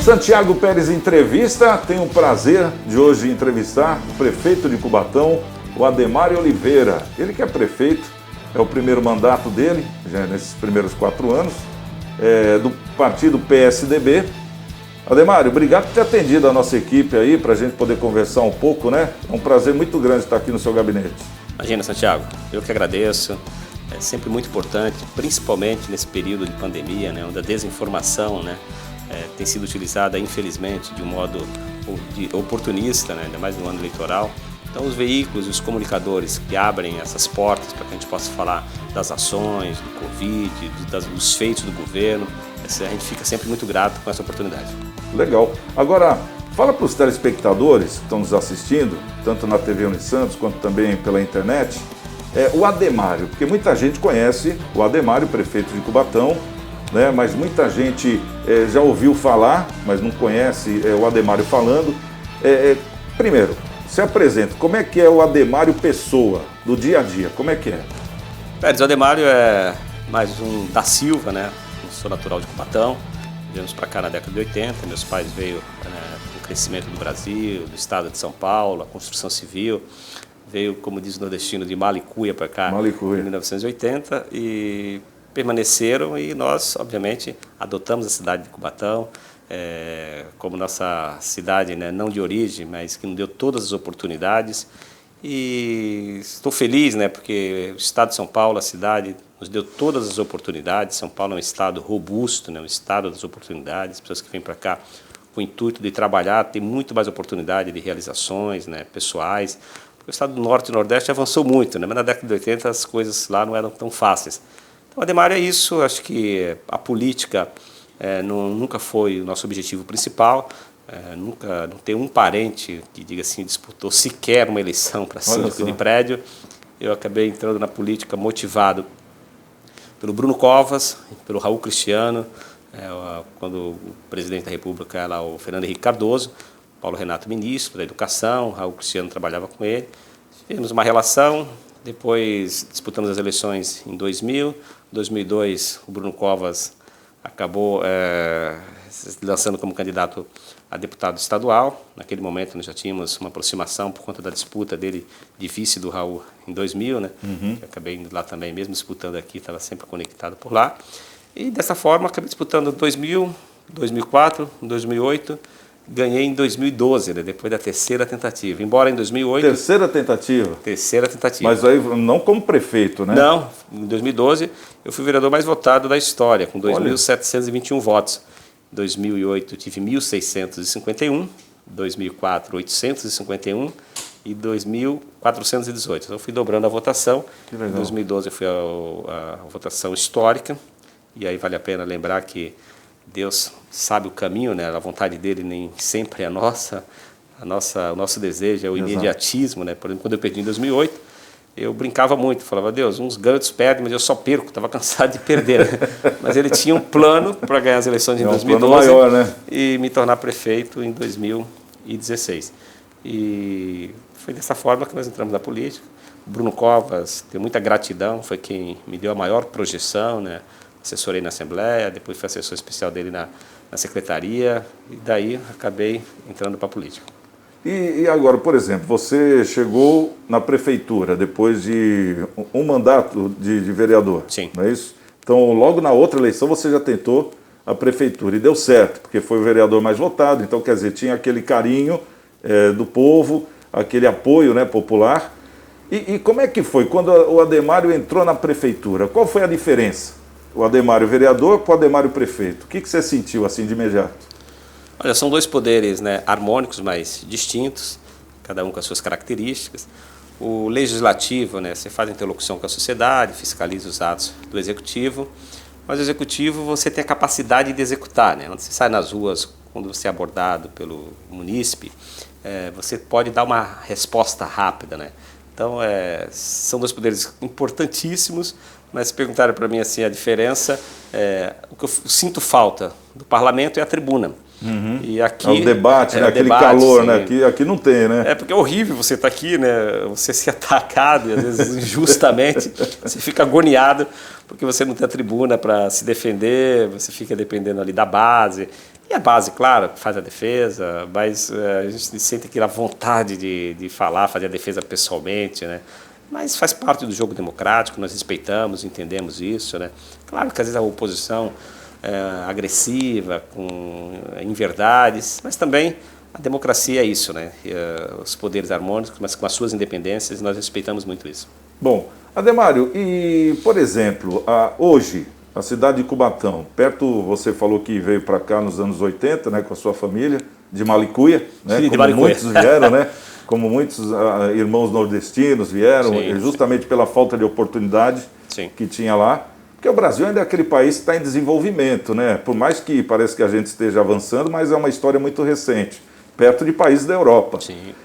Santiago Pérez Entrevista, tenho o prazer de hoje entrevistar o prefeito de Cubatão, o Ademário Oliveira. Ele que é prefeito, é o primeiro mandato dele, já nesses primeiros 4 anos, do partido PSDB. Ademário, obrigado por ter atendido a nossa equipe aí, para a gente poder conversar um pouco, né? É um prazer muito grande estar aqui no seu gabinete. Imagina, Santiago, eu que agradeço. É sempre muito importante, principalmente nesse período de pandemia, né, onde a desinformação, né, tem sido utilizada, infelizmente, de um modo oportunista, né, ainda mais no ano eleitoral. Então, os veículos e os comunicadores que abrem essas portas para que a gente possa falar das ações, do Covid, dos feitos do governo, a gente fica sempre muito grato com essa oportunidade. Legal. Agora, fala para os telespectadores que estão nos assistindo, tanto na TV Unisantos quanto também pela internet, o Ademário, porque muita gente conhece o Ademário, prefeito de Cubatão, né? Mas muita gente já ouviu falar, mas não conhece o Ademário falando. Primeiro, se apresenta, como é que é o Ademário pessoa, do dia a dia, como é que é? Pérez, o Ademário é mais um da Silva, né? Eu sou natural de Cubatão, viemos para cá na década de 80, meus pais veio com o crescimento do Brasil, do estado de São Paulo, a construção civil, veio, como diz o nordestino, de Malicuia para cá em 1980 e permaneceram, e nós, obviamente, adotamos a cidade de Cubatão como nossa cidade, né, não de origem, mas que nos deu todas as oportunidades. E estou feliz, né, porque o estado de São Paulo, a cidade, nos deu todas as oportunidades. São Paulo é um estado robusto, né, um estado das oportunidades. As pessoas que vêm para cá com o intuito de trabalhar têm muito mais oportunidade de realizações, né, pessoais. O estado do Norte e Nordeste avançou muito, né? Mas na década de 80 as coisas lá não eram tão fáceis. Então, Ademário é isso. Acho que a política nunca foi o nosso objetivo principal. Não tem um parente que, diga assim, disputou sequer uma eleição para síndico de prédio. Eu acabei entrando na política motivado pelo Bruno Covas, pelo Raul Cristiano, quando o presidente da República era o Fernando Henrique Cardoso, Paulo Renato, ministro da Educação, Raul Cristiano trabalhava com ele. Tivemos uma relação, depois disputamos as eleições em 2000. Em 2002, o Bruno Covas acabou se lançando como candidato a deputado estadual. Naquele momento, nós já tínhamos uma aproximação por conta da disputa dele de vice do Raul em 2000. Né? Eu acabei indo lá também, mesmo disputando aqui, estava sempre conectado por lá. E dessa forma, acabei disputando 2000, 2004, 2008, ganhei em 2012, né, depois da terceira tentativa. Embora em 2008... Terceira tentativa? Terceira tentativa. Mas aí não como prefeito, né? Não, em 2012 eu fui o vereador mais votado da história, com 2.721 votos. Em 2008 eu tive 1.651, 2004 851 e 2.418. Então eu fui dobrando a votação. Em 2012 foi a votação histórica, e aí vale a pena lembrar que Deus sabe o caminho, né? A vontade dele nem sempre é a nossa. O nosso desejo é o imediatismo, né? Por exemplo, quando eu perdi em 2008, eu brincava muito, falava: Deus, uns ganham, outros perdem, mas eu só perco, estava cansado de perder. Né? Mas ele tinha um plano para ganhar as eleições em 2012 maior, né? E me tornar prefeito em 2016. E foi dessa forma que nós entramos na política. O Bruno Covas, tenho muita gratidão, foi quem me deu a maior projeção, né? Assessorei na Assembleia, depois fui assessor especial dele na Secretaria, e daí acabei entrando para a política. E agora, por exemplo, você chegou na prefeitura depois de um mandato de vereador, Sim. Não é isso? Então, logo na outra eleição você já tentou a prefeitura e deu certo, porque foi o vereador mais votado, então, quer dizer, tinha aquele carinho do povo, aquele apoio, né, popular. E como é que foi quando o Ademário entrou na prefeitura? Qual foi a diferença? O Ademário vereador com o Ademário prefeito. O que você sentiu assim de imediato? Olha, são dois poderes, né, harmônicos, mas distintos, cada um com as suas características. O legislativo, né, você faz interlocução com a sociedade, fiscaliza os atos do executivo, mas o executivo você tem a capacidade de executar, né? Quando você sai nas ruas, quando você é abordado pelo munícipe, você pode dar uma resposta rápida, né? Então, são dois poderes importantíssimos, mas se perguntaram para mim assim, a diferença, o que eu sinto falta do parlamento é a tribuna. E aqui, o debate, né? Aquele debate, calor, sim. Né? Aqui não tem, né? Porque é horrível você estar aqui, né? Você ser atacado, e às vezes injustamente, você fica agoniado, porque você não tem a tribuna para se defender, você fica dependendo ali da base. E a base, claro, faz a defesa, mas a gente sente aquela vontade de falar, fazer a defesa pessoalmente, né? Mas faz parte do jogo democrático, nós respeitamos, entendemos isso, né? Claro que às vezes a oposição é agressiva, com inverdades, mas também a democracia é isso, né? Os poderes harmônicos, mas com as suas independências, nós respeitamos muito isso. Bom, Ademário, e, por exemplo, hoje, a cidade de Cubatão, perto, você falou que veio para cá nos anos 80, né, com a sua família, de Malicuia, né, De como Malicuia. muitos vieram, né, como muitos irmãos nordestinos vieram, Sim, justamente pela falta de oportunidade sim. que tinha lá, porque o Brasil ainda é aquele país que está em desenvolvimento, né, por mais que pareça que a gente esteja avançando, mas é uma história muito recente, perto de países da Europa. Sim.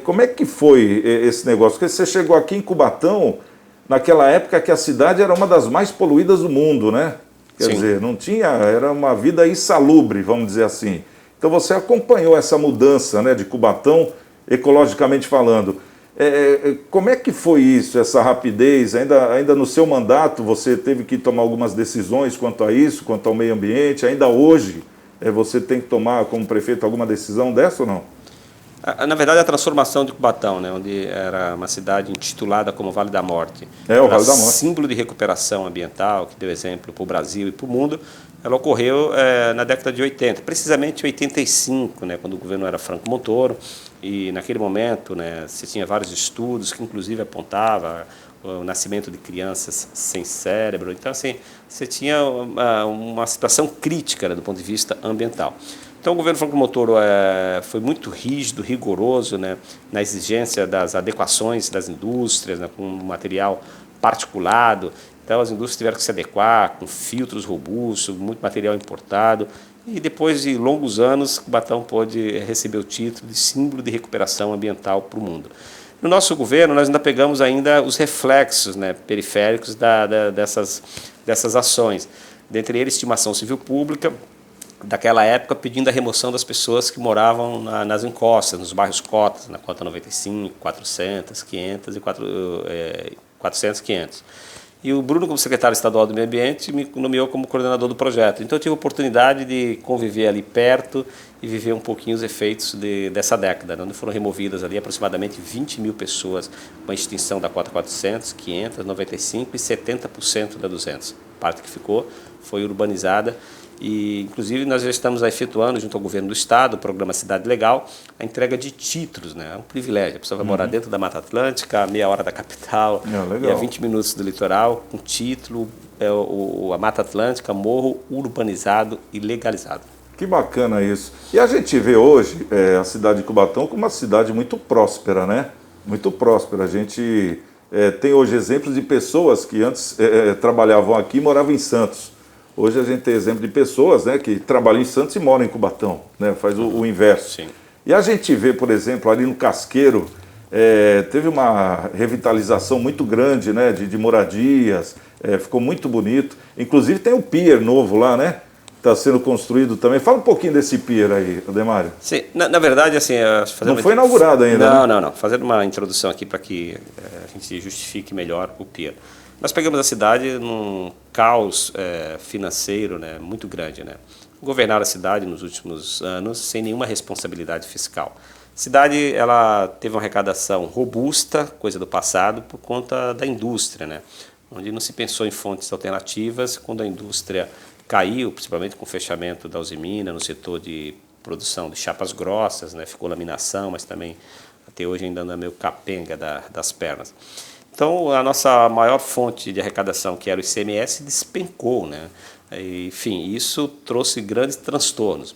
Como é que foi esse negócio? Porque você chegou aqui em Cubatão, naquela época que a cidade era uma das mais poluídas do mundo, né? Quer dizer, não tinha, era uma vida insalubre, vamos dizer assim. Então você acompanhou essa mudança, né, de Cubatão, ecologicamente falando. Como é que foi isso, essa rapidez? Ainda no seu mandato você teve que tomar algumas decisões quanto a isso, quanto ao meio ambiente? Ainda hoje você tem que tomar, como prefeito, alguma decisão dessa ou não? Na verdade, a transformação de Cubatão, né, onde era uma cidade intitulada como Vale da Morte, O Vale da Morte, símbolo de recuperação ambiental, que deu exemplo para o Brasil e para o mundo, ela ocorreu na década de 80, precisamente em 85, né, quando o governo era Franco Montoro, e naquele momento, né, você tinha vários estudos que inclusive apontavam o nascimento de crianças sem cérebro. Então, assim, você tinha uma situação crítica, né, do ponto de vista ambiental. Então, o governo Franco Montoro foi muito rígido, rigoroso, né, na exigência das adequações das indústrias, né, com material particulado. Então, as indústrias tiveram que se adequar com filtros robustos, muito material importado. E depois de longos anos, Cubatão pôde receber o título de símbolo de recuperação ambiental para o mundo. No nosso governo, nós ainda pegamos ainda os reflexos, né, periféricos dessas ações. Dentre eles, estimação civil pública, daquela época, pedindo a remoção das pessoas que moravam nas encostas, nos bairros cotas, na cota 95, 400, 500 e 400, 500. E o Bruno, como secretário estadual do Meio Ambiente, me nomeou como coordenador do projeto. Então eu tive a oportunidade de conviver ali perto e viver um pouquinho os efeitos dessa década, onde foram removidas ali aproximadamente 20 mil pessoas, com a extinção da cota 400, 500, 95 e 70% da 200. A parte que ficou foi urbanizada. E, inclusive, nós já estamos efetuando, junto ao governo do estado, o programa Cidade Legal, a entrega de títulos, né? É um privilégio. A pessoa vai morar dentro da Mata Atlântica, a meia hora da capital, e a 20 minutos do litoral, com título, a Mata Atlântica, morro urbanizado e legalizado. Que bacana isso. E a gente vê hoje a cidade de Cubatão como uma cidade muito próspera, né? Muito próspera. A gente tem hoje exemplos de pessoas que antes trabalhavam aqui e moravam em Santos. Hoje a gente tem exemplo de pessoas, né, que trabalham em Santos e moram em Cubatão, né, faz o inverso. Sim. E a gente vê, por exemplo, ali no Casqueiro, teve uma revitalização muito grande, né, de moradias, ficou muito bonito. Inclusive tem o pier novo lá, né? Está sendo construído também. Fala um pouquinho desse pier aí, Ademário. Sim, na verdade, assim... Não foi inaugurado ainda, Não. Fazendo uma introdução aqui para que a gente justifique melhor o pier. Nós pegamos a cidade num caos financeiro, né, muito grande, né? Governaram a cidade nos últimos anos sem nenhuma responsabilidade fiscal. A cidade ela teve uma arrecadação robusta, coisa do passado, por conta da indústria, né? Onde não se pensou em fontes alternativas. Quando a indústria caiu, principalmente com o fechamento da Usimina, no setor de produção de chapas grossas, né? Ficou laminação, mas também até hoje ainda anda meio capenga das pernas. Então, a nossa maior fonte de arrecadação, que era o ICMS, despencou, né? Enfim, isso trouxe grandes transtornos.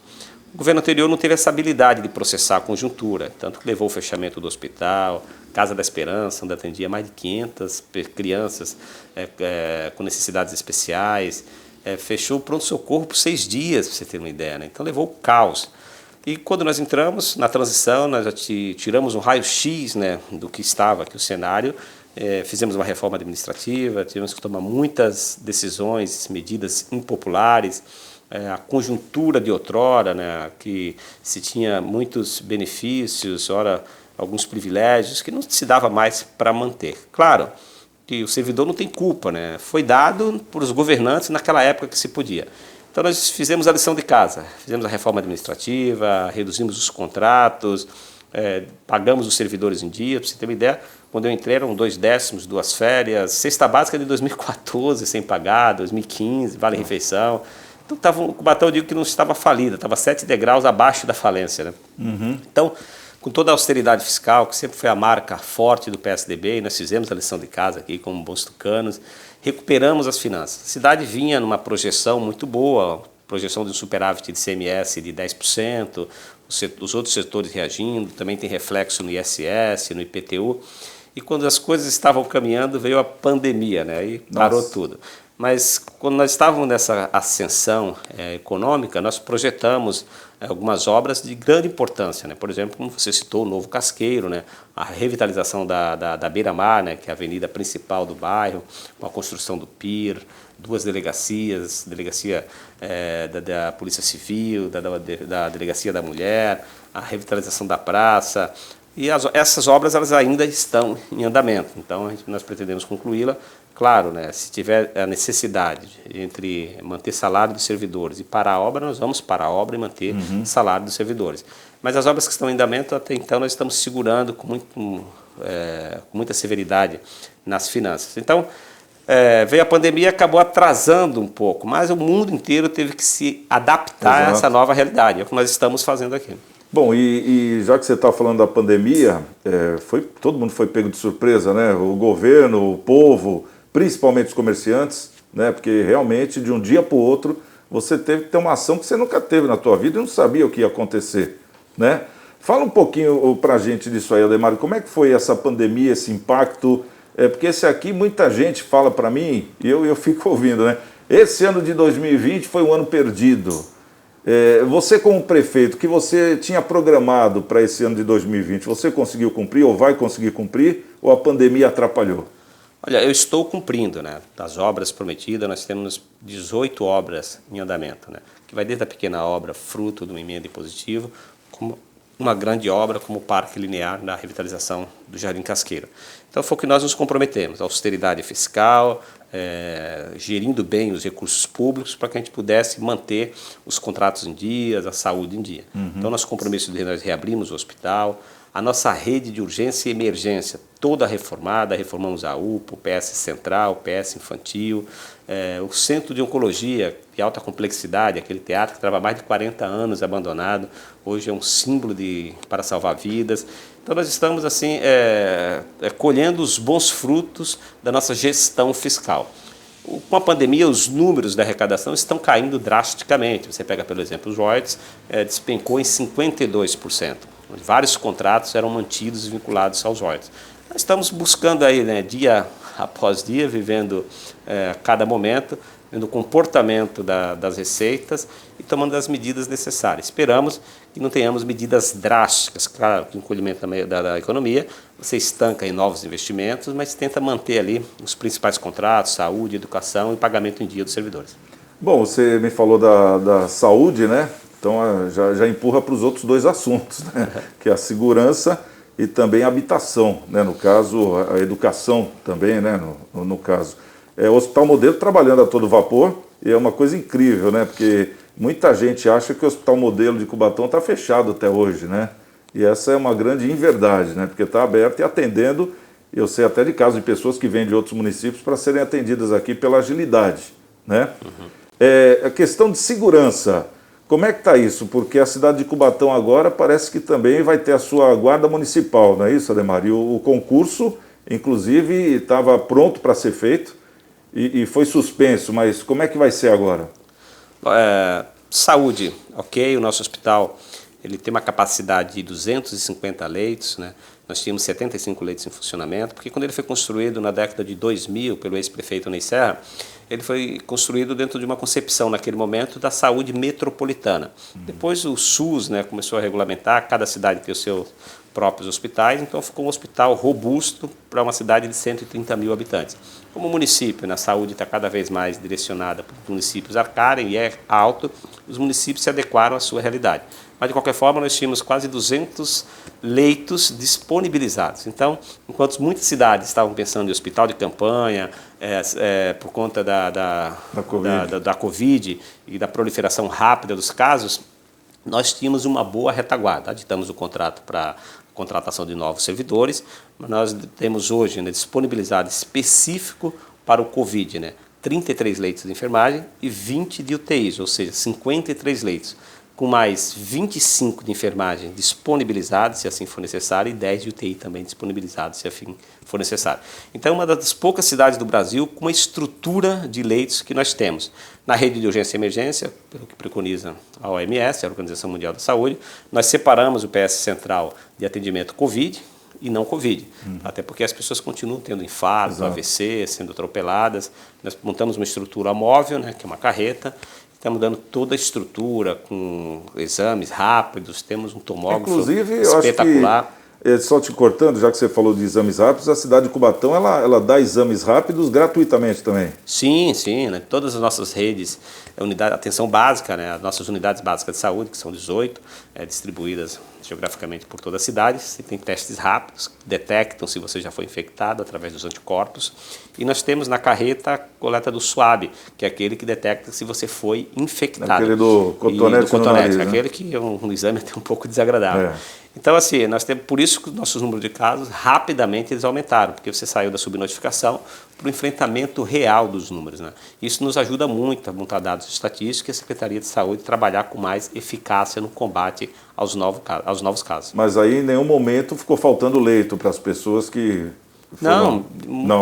O governo anterior não teve essa habilidade de processar a conjuntura, tanto que levou o fechamento do hospital, Casa da Esperança, onde atendia mais de 500 crianças com necessidades especiais, fechou o pronto-socorro por 6 dias, para você ter uma ideia, né? Então, levou o caos. E quando nós entramos na transição, nós já tiramos um raio-x, né, do que estava aqui o cenário. Fizemos uma reforma administrativa, tivemos que tomar muitas decisões, medidas impopulares. A conjuntura de outrora, né, que se tinha muitos benefícios, ora alguns privilégios, que não se dava mais para manter. Claro que o servidor não tem culpa, né? Foi dado por os governantes naquela época que se podia. Então nós fizemos a lição de casa, fizemos a reforma administrativa, reduzimos os contratos, pagamos os servidores em dia. Para você ter uma ideia, quando eu entrei eram 2/10, 2 férias, cesta básica de 2014 sem pagar, 2015, vale-refeição. Então o Cubatão, eu digo que não estava falida, estava 7 degraus abaixo da falência, né? Então, com toda a austeridade fiscal, que sempre foi a marca forte do PSDB, e nós fizemos a lição de casa aqui como bons tucanos, recuperamos as finanças. A cidade vinha numa projeção muito boa, projeção de um superávit de ICMS de 10%, os outros setores reagindo, também tem reflexo no ISS, no IPTU. E quando as coisas estavam caminhando, veio a pandemia, né? Aí parou tudo. Mas quando nós estávamos nessa ascensão econômica, nós projetamos algumas obras de grande importância, né? Por exemplo, como você citou, o Novo Casqueiro, né? A revitalização da Beira-Mar, né? Que é a avenida principal do bairro, com a construção do PIR, 2 delegacias, delegacia da Polícia Civil, da Delegacia da Mulher, a revitalização da praça. E essas obras elas ainda estão em andamento, então nós pretendemos concluí-la. Claro, né, se tiver a necessidade entre manter salário dos servidores e parar a obra, nós vamos parar a obra e manter salário dos servidores. Mas as obras que estão em andamento, até então, nós estamos segurando com muita severidade nas finanças. Então, veio a pandemia e acabou atrasando um pouco, mas o mundo inteiro teve que se adaptar a essa nova realidade, é o que nós estamos fazendo aqui. Bom, e já que você está falando da pandemia, todo mundo foi pego de surpresa, né? O governo, o povo, principalmente os comerciantes, né? Porque realmente de um dia para o outro você teve que ter uma ação que você nunca teve na tua vida e não sabia o que ia acontecer, né? Fala um pouquinho para a gente disso aí, Ademar, como é que foi essa pandemia, esse impacto? Porque esse aqui muita gente fala para mim e eu fico ouvindo, né? Esse ano de 2020 foi um ano perdido. Você como prefeito, o que você tinha programado para esse ano de 2020, você conseguiu cumprir ou vai conseguir cumprir ou a pandemia atrapalhou? Olha, eu estou cumprindo, né? Das obras prometidas, nós temos 18 obras em andamento, né? Que vai desde a pequena obra, fruto de uma emenda impositiva, como uma grande obra como o Parque Linear na revitalização do Jardim Casqueiro. Então foi o que nós nos comprometemos, a austeridade fiscal, gerindo bem os recursos públicos para que a gente pudesse manter os contratos em dia, a saúde em dia. Então nosso compromisso de nós reabrimos o hospital, a nossa rede de urgência e emergência toda reformada, reformamos a UPA, o PS Central, o PS Infantil, o Centro de Oncologia de alta complexidade, aquele teatro que estava há mais de 40 anos abandonado, hoje é um símbolo para salvar vidas. Então nós estamos assim colhendo os bons frutos da nossa gestão fiscal. Com a pandemia, os números da arrecadação estão caindo drasticamente. Você pega, pelo exemplo, os royalties, despencou em 52%. Vários contratos eram mantidos e vinculados aos royalties. Nós estamos buscando aí, né, dia após dia, vivendo cada momento, vendo o comportamento das receitas e tomando as medidas necessárias. Esperamos que não tenhamos medidas drásticas, claro, que o encolhimento da economia, você estanca em novos investimentos, mas tenta manter ali os principais contratos, saúde, educação e pagamento em dia dos servidores. Bom, você me falou da saúde, né? Então já empurra para os outros 2 assuntos, né? Que é a segurança e também a habitação, né? No caso, a educação também, né? No caso. O Hospital Modelo trabalhando a todo vapor e é uma coisa incrível, né? Porque muita gente acha que o Hospital Modelo de Cubatão está fechado até hoje, né? E essa é uma grande inverdade, né? Porque está aberto e atendendo, eu sei até de casos de pessoas que vêm de outros municípios para serem atendidas aqui pela agilidade, né? A questão de segurança, como é que está isso? Porque a cidade de Cubatão agora parece que também vai ter a sua guarda municipal, não é isso, Ademar? E o concurso, inclusive, estava pronto para ser feito e foi suspenso, mas como é que vai ser agora? Saúde, ok, o nosso hospital ele tem uma capacidade de 250 leitos, né? Nós tínhamos 75 leitos em funcionamento, porque quando ele foi construído na década de 2000 pelo ex-prefeito Ney Serra, ele foi construído dentro de uma concepção, naquele momento, da saúde metropolitana. Depois o SUS, né, começou a regulamentar, cada cidade tem os seus próprios hospitais, então ficou um hospital robusto para uma cidade de 130 mil habitantes. Como o município, né, a saúde está cada vez mais direcionada para os municípios arcarem e é alto, os municípios se adequaram à sua realidade. Mas, de qualquer forma, nós tínhamos quase 200 leitos disponibilizados. Então, enquanto muitas cidades estavam pensando em hospital de campanha, por conta da Covid e da proliferação rápida dos casos, nós tínhamos uma boa retaguarda. Aditamos o contrato para contratação de novos servidores, mas nós temos hoje, né, disponibilizado específico para o Covid, né, 33 leitos de enfermagem e 20 de UTIs, ou seja, 53 leitos, com mais 25 de enfermagem disponibilizados, se assim for necessário, e 10 de UTI também disponibilizados, se assim for necessário. Então, é uma das poucas cidades do Brasil com uma estrutura de leitos que nós temos. Na rede de urgência e emergência, pelo que preconiza a OMS, a Organização Mundial da Saúde, nós separamos o PS Central de atendimento Covid e não Covid, até porque as pessoas continuam tendo infarto, Exato. AVC, sendo atropeladas. Nós montamos uma estrutura móvel, né, que é uma carreta. Estamos dando toda a estrutura com exames rápidos, temos um tomógrafo Inclusive, espetacular. Eu acho que, só te cortando, já que você falou de exames rápidos, a cidade de Cubatão ela dá exames rápidos gratuitamente também. Sim, sim, né? Todas as nossas redes, unidade, atenção básica, né? As nossas unidades básicas de saúde, que são 18, distribuídas geograficamente por toda a cidade. Você tem testes rápidos, que detectam se você já foi infectado através dos anticorpos. E nós temos na carreta a coleta do SWAB, que é aquele que detecta se você foi infectado. Aquele do cotonete, do cotonete, no nariz, aquele que é um exame até um pouco desagradável. Então, assim, nós temos, por isso que os nossos números de casos, rapidamente eles aumentaram, porque você saiu da subnotificação para o enfrentamento real dos números, né? Isso nos ajuda muito a montar dados estatísticos e a Secretaria de Saúde trabalhar com mais eficácia no combate aos novos casos. Mas aí em nenhum momento ficou faltando leito para as pessoas que... Não,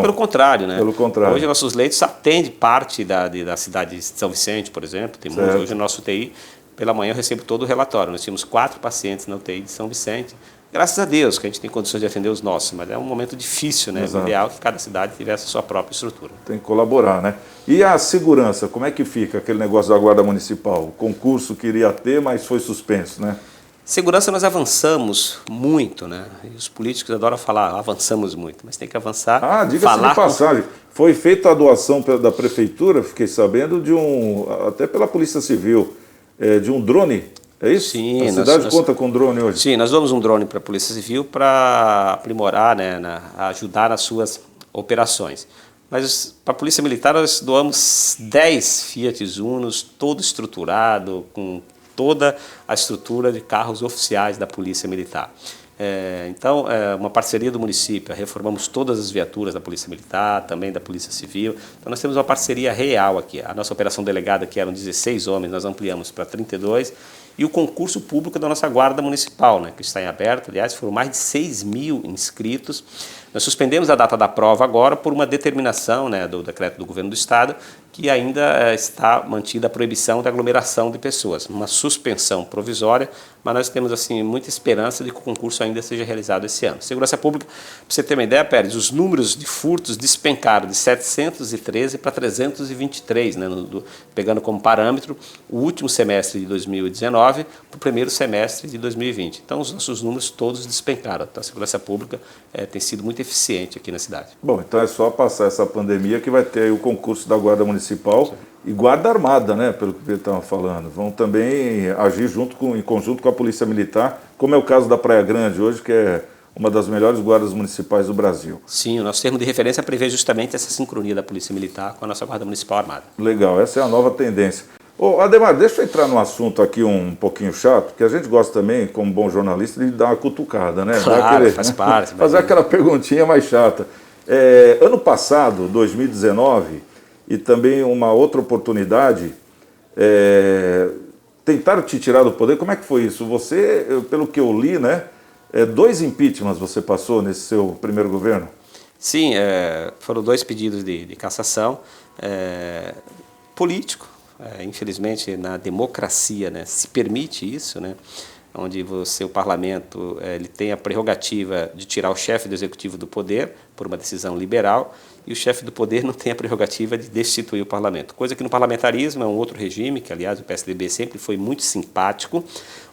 pelo contrário, né? Pelo contrário. Hoje nossos leitos atendem parte da cidade de São Vicente, por exemplo. Temos hoje no nosso UTI, pela manhã eu recebo todo o relatório. Nós tínhamos 4 pacientes na UTI de São Vicente. Graças a Deus que a gente tem condições de atender os nossos, mas é um momento difícil, né? Exato. O ideal é que cada cidade tivesse a sua própria estrutura. Tem que colaborar, né? E a segurança, como é que fica aquele negócio da Guarda Municipal? O concurso que iria ter, mas foi suspenso, né? Segurança nós avançamos muito, né? E os políticos adoram falar, avançamos muito, mas tem que avançar. Diga-se de passagem, foi feita a doação da prefeitura, fiquei sabendo, até pela Polícia Civil, de um drone, é isso? Sim. A cidade conta com drone hoje? Sim, nós damos um drone para a Polícia Civil para aprimorar, né, ajudar nas suas operações. Mas para a Polícia Militar nós doamos 10 Fiat Unos, todo estruturado, com toda a estrutura de carros oficiais da Polícia Militar. Então, uma parceria do município, reformamos todas as viaturas da Polícia Militar, também da Polícia Civil. Então, nós temos uma parceria real aqui. A nossa operação delegada, que eram 16 homens, nós ampliamos para 32. E o concurso público da nossa Guarda Municipal, né, que está em aberto. Aliás, foram mais de 6 mil inscritos. Nós suspendemos a data da prova agora por uma determinação, né, do decreto do governo do Estado, que ainda está mantida a proibição da aglomeração de pessoas. Uma suspensão provisória, mas nós temos assim, muita esperança de que o concurso ainda seja realizado esse ano. Segurança Pública, para você ter uma ideia, Pérez, os números de furtos despencaram de 713 para 323, né, pegando como parâmetro o último semestre de 2019 para o primeiro semestre de 2020. Então, os nossos números todos despencaram. Então, a Segurança Pública tem sido muito eficiente aqui na cidade. Bom, então é só passar essa pandemia que vai ter aí o concurso da Guarda Municipal. Sim. E Guarda Armada, né, pelo que ele estava falando. Vão também agir em conjunto com a Polícia Militar, como é o caso da Praia Grande hoje, que é uma das melhores guardas municipais do Brasil. Sim, o nosso termo de referência prevê justamente essa sincronia da Polícia Militar com a nossa Guarda Municipal Armada. Legal, essa é a nova tendência. Ô, Ademar, deixa eu entrar num assunto aqui um pouquinho chato, que a gente gosta também, como bom jornalista, de dar uma cutucada, né? Claro, faz parte. Fazer aquela perguntinha mais chata. Ano passado, 2019, e também uma outra oportunidade, tentaram te tirar do poder. Como é que foi isso? Você, pelo que eu li, né, 2 impeachments você passou nesse seu primeiro governo? Sim, foram 2 pedidos de cassação político. Infelizmente, na democracia, né, se permite isso, né, onde o parlamento ele tem a prerrogativa de tirar o chefe do executivo do poder por uma decisão liberal, e o chefe do poder não tem a prerrogativa de destituir o parlamento. Coisa que no parlamentarismo é um outro regime, que aliás o PSDB sempre foi muito simpático,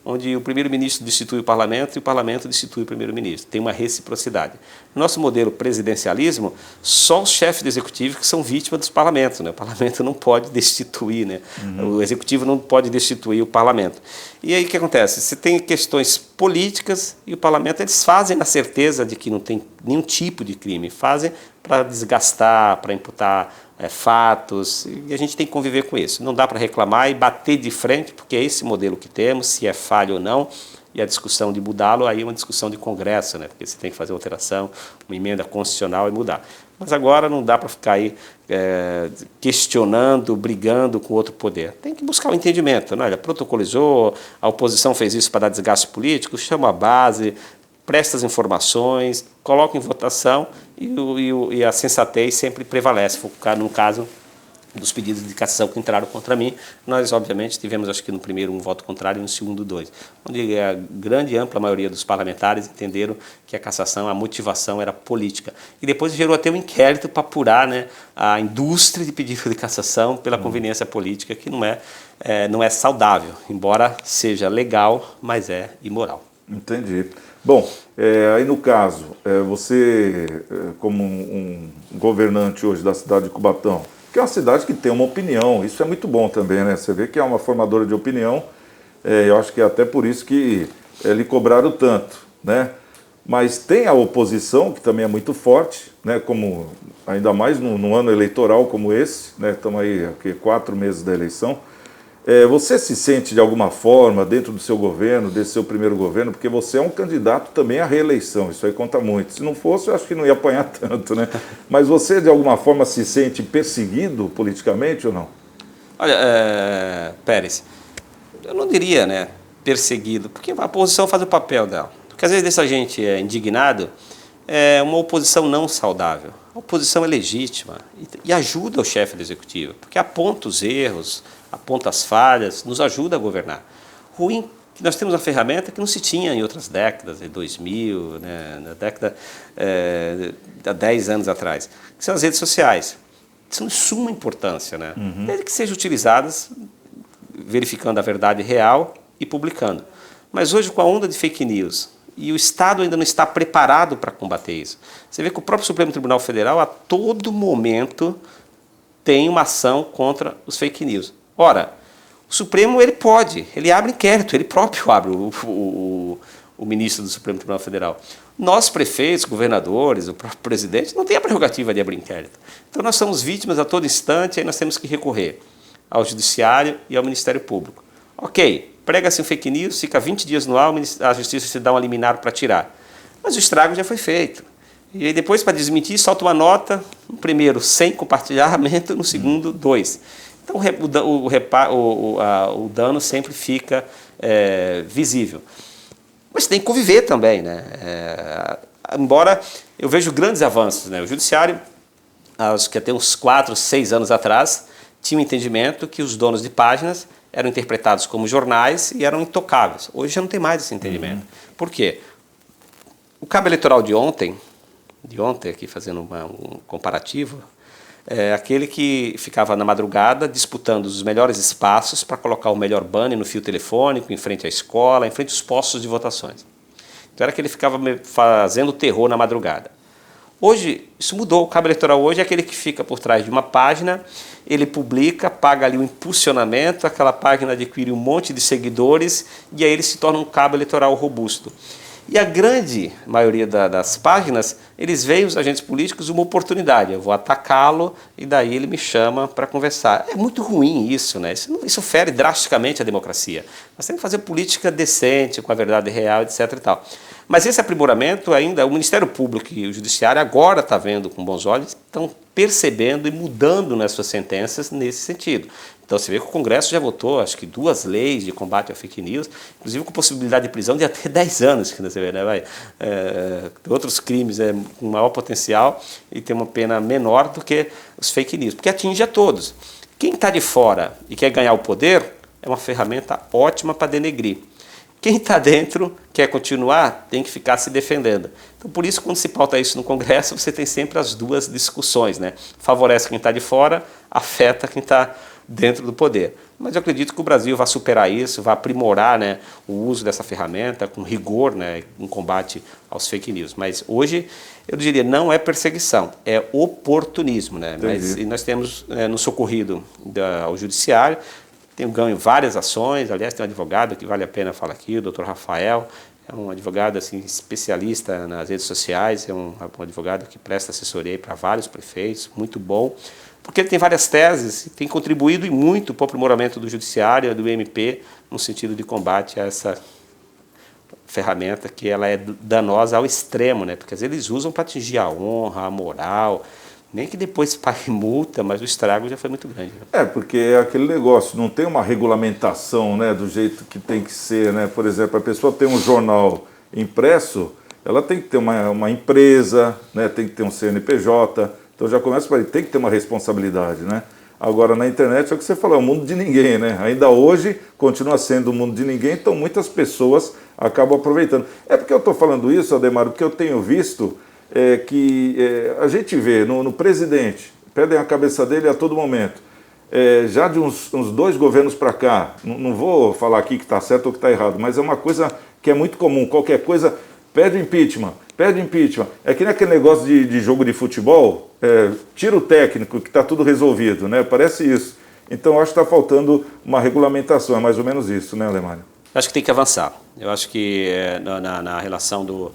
onde o primeiro-ministro destitui o parlamento e o parlamento destitui o primeiro-ministro. Tem uma reciprocidade. No nosso modelo presidencialismo, só os chefes do executivo que são vítimas dos parlamentos, né? O parlamento não pode destituir, né? O executivo não pode destituir o parlamento. E aí o que acontece? Você tem questões políticas e o parlamento, eles fazem na certeza de que não tem nenhum tipo de crime, fazem para desgastar, para imputar fatos, e a gente tem que conviver com isso. Não dá para reclamar e bater de frente, porque é esse modelo que temos, se é falho ou não, e a discussão de mudá-lo aí é uma discussão de Congresso, né? Porque você tem que fazer alteração, uma emenda constitucional e mudar. Mas agora não dá para ficar aí questionando, brigando com outro poder. Tem que buscar o entendimento. Né? Olha, protocolizou, a oposição fez isso para dar desgaste político, chama a base, presta as informações, coloca em votação e a sensatez sempre prevalece. No caso dos pedidos de cassação que entraram contra mim, nós, obviamente, tivemos, acho que no primeiro um voto contrário e no segundo 2, onde a grande e ampla maioria dos parlamentares entenderam que a cassação, a motivação era política. E depois gerou até um inquérito para apurar, né, a indústria de pedido de cassação pela conveniência política, que não é saudável, embora seja legal, mas é imoral. Entendi. Bom, aí no caso, você, como um governante hoje da cidade de Cubatão, que é uma cidade que tem uma opinião, isso é muito bom também, né? Você vê que é uma formadora de opinião, eu acho que é até por isso que lhe cobraram tanto, né? Mas tem a oposição, que também é muito forte, né? Como, ainda mais num ano eleitoral como esse, né? Estamos aí, 4 meses da eleição. Você se sente de alguma forma dentro do seu governo, desse seu primeiro governo, porque você é um candidato também à reeleição, isso aí conta muito. Se não fosse, eu acho que não ia apanhar tanto, né? Mas você de alguma forma se sente perseguido politicamente ou não? Olha, Pérez, eu não diria, né, perseguido, porque a oposição faz o papel dela. Porque às vezes dessa gente é indignado, é uma oposição não saudável. A oposição é legítima e ajuda o chefe do executivo, porque aponta os erros, aponta as falhas, nos ajuda a governar. Ruim que nós temos uma ferramenta que não se tinha em outras décadas, em 2000, né, na década há 10 anos atrás, que são as redes sociais. São de suma importância, né? Desde que sejam utilizadas verificando a verdade real e publicando. Mas hoje, com a onda de fake news, e o Estado ainda não está preparado para combater isso. Você vê que o próprio Supremo Tribunal Federal, a todo momento, tem uma ação contra os fake news. Ora, o Supremo ele abre inquérito, ele próprio abre, o ministro do Supremo Tribunal Federal. Nós, prefeitos, governadores, o próprio presidente, não tem a prerrogativa de abrir inquérito. Então nós somos vítimas a todo instante, aí nós temos que recorrer ao Judiciário e ao Ministério Público. Ok, prega-se um fake news, fica 20 dias no ar, a Justiça se dá um liminar para tirar. Mas o estrago já foi feito. E aí depois, para desmentir, solta uma nota, no primeiro, sem compartilhamento, no segundo, 2. Então o dano sempre fica visível. Mas tem que conviver também, né? Embora eu vejo grandes avanços, né? O Judiciário, acho que até uns 4, 6 anos atrás, tinha um entendimento que os donos de páginas eram interpretados como jornais e eram intocáveis. Hoje já não tem mais esse entendimento. Por quê? O cabo eleitoral de ontem, aqui fazendo um comparativo, aquele que ficava na madrugada disputando os melhores espaços para colocar o melhor banner no fio telefônico, em frente à escola, em frente aos postos de votações. Então era aquele que ficava fazendo terror na madrugada. Hoje, isso mudou. O cabo eleitoral hoje é aquele que fica por trás de uma página, ele publica, paga ali um impulsionamento, aquela página adquire um monte de seguidores e aí ele se torna um cabo eleitoral robusto. E a grande maioria das páginas, eles veem os agentes políticos uma oportunidade. Eu vou atacá-lo e daí ele me chama para conversar. É muito ruim isso, né? Isso fere drasticamente a democracia. Nós temos que fazer política decente, com a verdade real, etc. e tal. Mas esse aprimoramento ainda, o Ministério Público e o Judiciário agora está vendo com bons olhos, estão percebendo e mudando nas suas sentenças nesse sentido. Então você vê que o Congresso já votou, acho que 2 leis de combate à fake news, inclusive com possibilidade de prisão de até 10 anos, que você vê, né? Outros crimes com maior potencial e tem uma pena menor do que os fake news, porque atinge a todos. Quem está de fora e quer ganhar o poder é uma ferramenta ótima para denegrir. Quem está dentro, quer continuar, tem que ficar se defendendo. Então, por isso, quando se pauta isso no Congresso, você tem sempre as duas discussões, né? Favorece quem está de fora, afeta quem está dentro do poder. Mas eu acredito que o Brasil vai superar isso, vai aprimorar, né, o uso dessa ferramenta com rigor, né, em combate aos fake news. Mas hoje, eu diria, não é perseguição, é oportunismo, né? E nós temos no socorrido ao Judiciário, tenho ganho várias ações, aliás, tem um advogado que vale a pena falar aqui, o Dr. Rafael, É um advogado assim, especialista nas redes sociais, é um advogado que presta assessoria para vários prefeitos, muito bom, porque ele tem várias teses e tem contribuído e muito para o aprimoramento do judiciário, do MP, no sentido de combate a essa ferramenta que ela é danosa ao extremo, né? Porque às vezes eles usam para atingir a honra, a moral, nem que depois pague multa, mas o estrago já foi muito grande. Né? Porque é aquele negócio, não tem uma regulamentação, né, do jeito que tem que ser, né? Por exemplo, a pessoa tem um jornal impresso, ela tem que ter uma empresa, né, tem que ter um CNPJ, então já começa por aí, tem que ter uma responsabilidade, né? Agora, na internet, é o que você falou, é o mundo de ninguém, né? Ainda hoje continua sendo o mundo de ninguém, então muitas pessoas acabam aproveitando. É porque eu estou falando isso, Ademar, porque eu tenho visto que a gente vê no presidente, pedem a cabeça dele a todo momento. Já de uns 2 governos para cá, não vou falar aqui que está certo ou que está errado, mas é uma coisa que é muito comum, qualquer coisa, pede impeachment. É que nem aquele negócio de jogo de futebol, tira o técnico que está tudo resolvido, né? Parece isso. Então, eu acho que está faltando uma regulamentação, é mais ou menos isso, né, Alemário? Eu acho que tem que avançar. Eu acho que na relação dos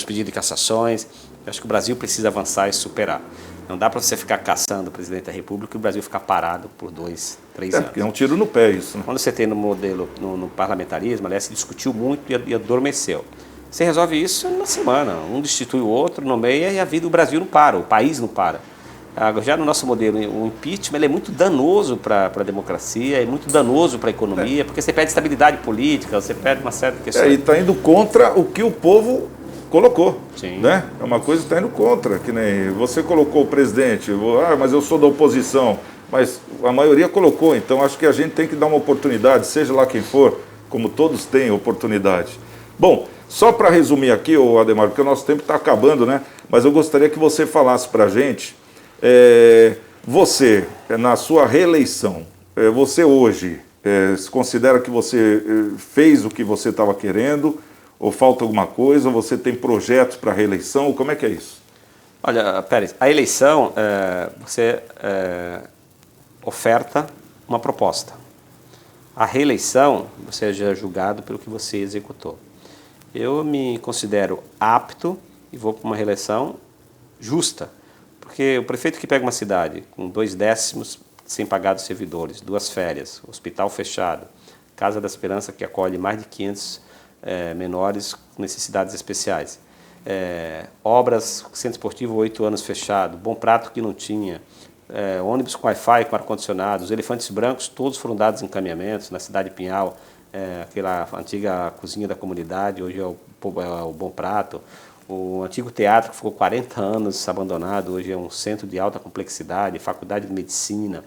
pedidos de cassações, eu acho que o Brasil precisa avançar e superar. Não dá para você ficar caçando o presidente da República e o Brasil ficar parado por 2, 3 anos. Porque é um tiro no pé isso. Né? Quando você tem no modelo, no parlamentarismo, aliás, se discutiu muito e adormeceu. Você resolve isso em uma semana, um destitui o outro, nomeia e a vida do Brasil não para, o país não para. Já no nosso modelo, o impeachment ele é muito danoso para a democracia, é muito danoso para a economia, porque você perde estabilidade política, você perde uma série de questões. E está indo contra o que o povo colocou. Sim. Né? É uma coisa que está indo contra, que nem você colocou o presidente, mas eu sou da oposição, mas a maioria colocou, então acho que a gente tem que dar uma oportunidade, seja lá quem for, como todos têm oportunidade. Bom, só para resumir aqui, Ademar, porque o nosso tempo está acabando, né? Mas eu gostaria que você falasse para a gente, você, na sua reeleição, você hoje se considera que você fez o que você estava querendo, ou falta alguma coisa, ou você tem projetos para a reeleição, como é que é isso? Olha, Pérez, a eleição, você oferta uma proposta. A reeleição, você já é julgado pelo que você executou. Eu me considero apto e vou para uma reeleição justa, porque o prefeito que pega uma cidade com 2/10 sem pagar dos servidores, 2 férias, hospital fechado, Casa da Esperança que acolhe mais de 500 menores com necessidades especiais, obras, centro esportivo 8 anos fechado, Bom Prato que não tinha, ônibus com Wi-Fi, com ar-condicionado, os elefantes brancos todos foram dados encaminhamentos na cidade de Pinhal, aquela antiga cozinha da comunidade, hoje é o Bom Prato, o antigo teatro que ficou 40 anos abandonado, hoje é um centro de alta complexidade, faculdade de medicina.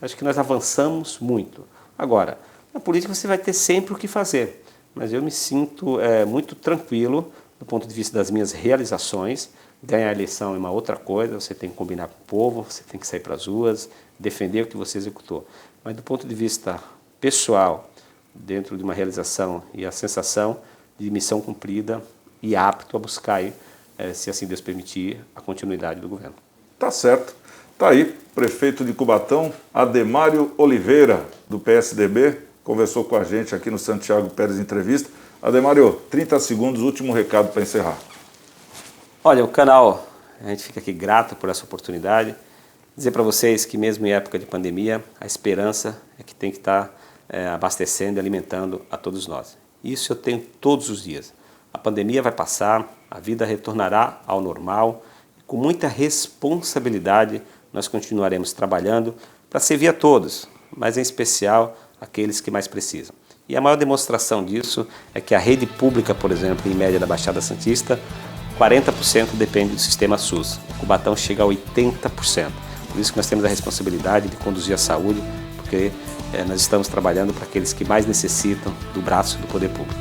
Acho que nós avançamos muito. Agora, na política você vai ter sempre o que fazer, mas eu me sinto muito tranquilo do ponto de vista das minhas realizações. Ganhar a eleição é uma outra coisa, você tem que combinar com o povo, você tem que sair para as ruas, defender o que você executou. Mas do ponto de vista pessoal, dentro de uma realização e a sensação de missão cumprida e apto a buscar, aí, se assim Deus permitir, a continuidade do governo. Tá certo. Tá aí, prefeito de Cubatão, Ademário Oliveira, do PSDB, conversou com a gente aqui no Santiago Pérez Entrevista. Ademário, 30 segundos, último recado para encerrar. Olha, o canal, a gente fica aqui grato por essa oportunidade. Dizer para vocês que mesmo em época de pandemia, a esperança é que tem que estar abastecendo e alimentando a todos nós. Isso eu tenho todos os dias. A pandemia vai passar, a vida retornará ao normal. Com muita responsabilidade, nós continuaremos trabalhando para servir a todos, mas em especial aqueles que mais precisam. E a maior demonstração disso é que a rede pública, por exemplo, em média da Baixada Santista, 40% depende do sistema SUS. O Cubatão chega a 80%. Por isso que nós temos a responsabilidade de conduzir a saúde, porque nós estamos trabalhando para aqueles que mais necessitam do braço do poder público.